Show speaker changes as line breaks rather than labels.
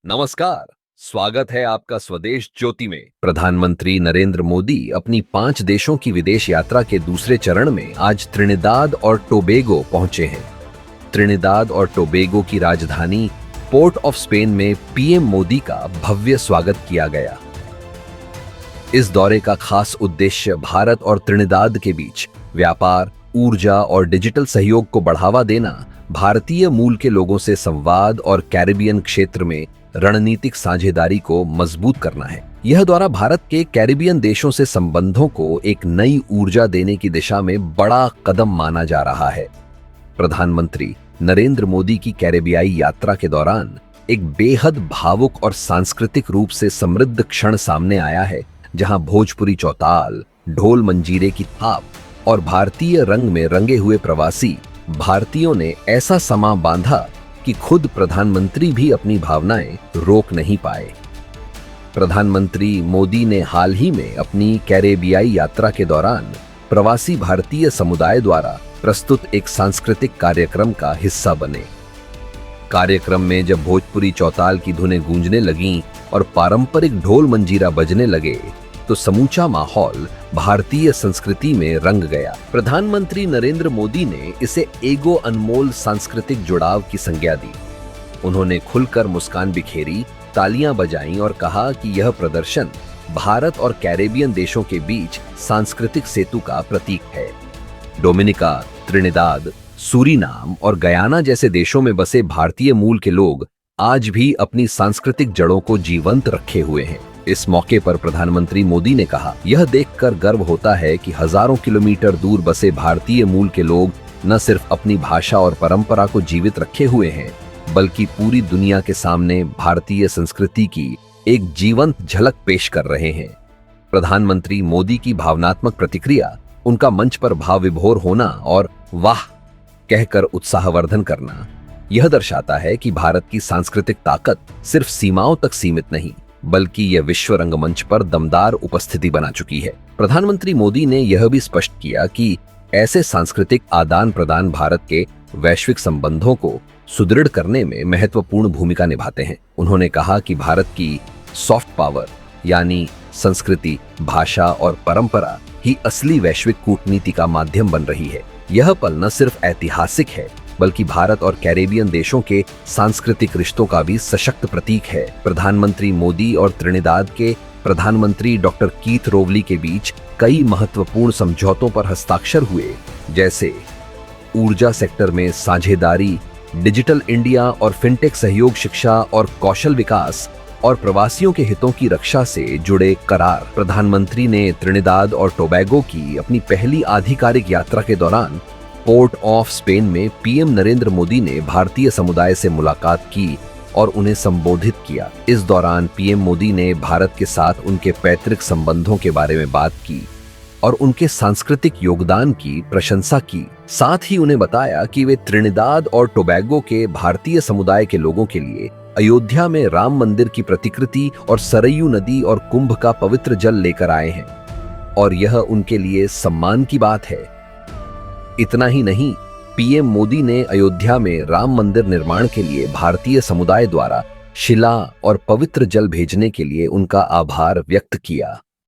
नमस्कार। स्वागत है आपका स्वदेश ज्योति में। प्रधानमंत्री नरेंद्र मोदी अपनी 5 देशों की विदेश यात्रा के दूसरे चरण में आज त्रिनिदाद और टोबैगो पहुंचे हैं। त्रिनिदाद और टोबैगो की राजधानी पोर्ट ऑफ स्पेन में पीएम मोदी का भव्य स्वागत किया गया। इस दौरे का खास उद्देश्य भारत और त्रिनिदाद के बीच व्यापार, ऊर्जा और डिजिटल सहयोग को बढ़ावा देना, भारतीय मूल के लोगों से संवाद और कैरिबियन क्षेत्र में रणनीतिक साझेदारी को मजबूत करना है। यह दौरा भारत के कैरिबियन देशों से संबंधों को एक नई ऊर्जा देने की दिशा में बड़ा कदम माना जा रहा है। प्रधानमंत्री नरेंद्र मोदी की कैरिबियाई यात्रा के दौरान एक बेहद भावुक और सांस्कृतिक रूप से समृद्ध क्षण सामने आया है, जहां भोजपुरी चौताल, ढोल मंजीरे की थाप और भारतीय रंग में रंगे हुए प्रवासी भारतीयों ने ऐसा समा बांधा कि खुद प्रधानमंत्री भी अपनी भावनाएं रोक नहीं पाए। प्रधानमंत्री मोदी ने हाल ही में अपनी कैरिबियाई यात्रा के दौरान प्रवासी भारतीय समुदाय द्वारा प्रस्तुत एक सांस्कृतिक कार्यक्रम का हिस्सा बने। कार्यक्रम में जब भोजपुरी चौताल की धुनें गूंजने लगीं और पारंपरिक ढोल मंजीरा बजने लगे तो समूचा माहौल भारतीय संस्कृति में रंग गया। प्रधानमंत्री नरेंद्र मोदी ने इसे एगो अनमोल सांस्कृतिक जुड़ाव की संज्ञा दी। उन्होंने खुलकर मुस्कान बिखेरी, तालियां बजाईं और कहा कि यह प्रदर्शन भारत और कैरिबियन देशों के बीच सांस्कृतिक सेतु का प्रतीक है। डोमिनिका, त्रिनिदाद, सूरीनाम और गयाना जैसे देशों में बसे भारतीय मूल के लोग आज भी अपनी सांस्कृतिक जड़ों को जीवंत रखे हुए हैं। इस मौके पर प्रधानमंत्री मोदी ने कहा, यह देखकर गर्व होता है कि हजारों किलोमीटर दूर बसे भारतीय मूल के लोग न सिर्फ अपनी भाषा और परंपरा को जीवित रखे हुए हैं, बल्कि पूरी दुनिया के सामने भारतीय संस्कृति की एक जीवंत झलक पेश कर रहे हैं। प्रधानमंत्री मोदी की भावनात्मक प्रतिक्रिया, उनका मंच पर भाव विभोर होना और वाह कहकर उत्साहवर्धन करना, यह दर्शाता है कि भारत की सांस्कृतिक ताकत सिर्फ सीमाओं तक सीमित नहीं, बल्कि यह विश्व रंगमंच पर दमदार उपस्थिति बना चुकी है। प्रधानमंत्री मोदी ने यह भी स्पष्ट किया कि ऐसे सांस्कृतिक आदान प्रदान भारत के वैश्विक संबंधों को सुदृढ़ करने में महत्वपूर्ण भूमिका निभाते हैं। उन्होंने कहा कि भारत की सॉफ्ट पावर यानी संस्कृति, भाषा और परंपरा ही असली वैश्विक कूटनीति का माध्यम बन रही है। यह पल न सिर्फ ऐतिहासिक है, बल्कि भारत और कैरिबियन देशों के सांस्कृतिक रिश्तों का भी सशक्त प्रतीक है। प्रधानमंत्री मोदी और त्रिनिदाद के प्रधानमंत्री डॉक्टर कीथ रोवली के बीच कई महत्वपूर्ण समझौतों पर हस्ताक्षर हुए, जैसे ऊर्जा सेक्टर में साझेदारी, डिजिटल इंडिया और फिनटेक सहयोग, शिक्षा और कौशल विकास और प्रवासियों के हितों की रक्षा से जुड़े करार। प्रधानमंत्री ने त्रिनिदाद और टोबैगो की अपनी पहली आधिकारिक यात्रा के दौरान पोर्ट ऑफ स्पेन में पीएम नरेंद्र मोदी ने भारतीय समुदाय से मुलाकात की और उन्हें संबोधित किया। इस दौरान पीएम मोदी ने भारत के साथ उनके पैतृक संबंधों के बारे में बात की और उनके सांस्कृतिक योगदान की प्रशंसा की। साथ ही उन्हें बताया कि वे त्रिनिदाद और टोबैगो के भारतीय समुदाय के लोगों के लिए अयोध्या में राम मंदिर की प्रतिकृति और सरयू नदी और कुंभ का पवित्र जल लेकर आए हैं और यह उनके लिए सम्मान की बात है। इतना ही नहीं, पीएम मोदी ने अयोध्या में राम मंदिर निर्माण के लिए भारतीय समुदाय द्वारा शिला और पवित्र जल भेजने के लिए उनका आभार व्यक्त किया।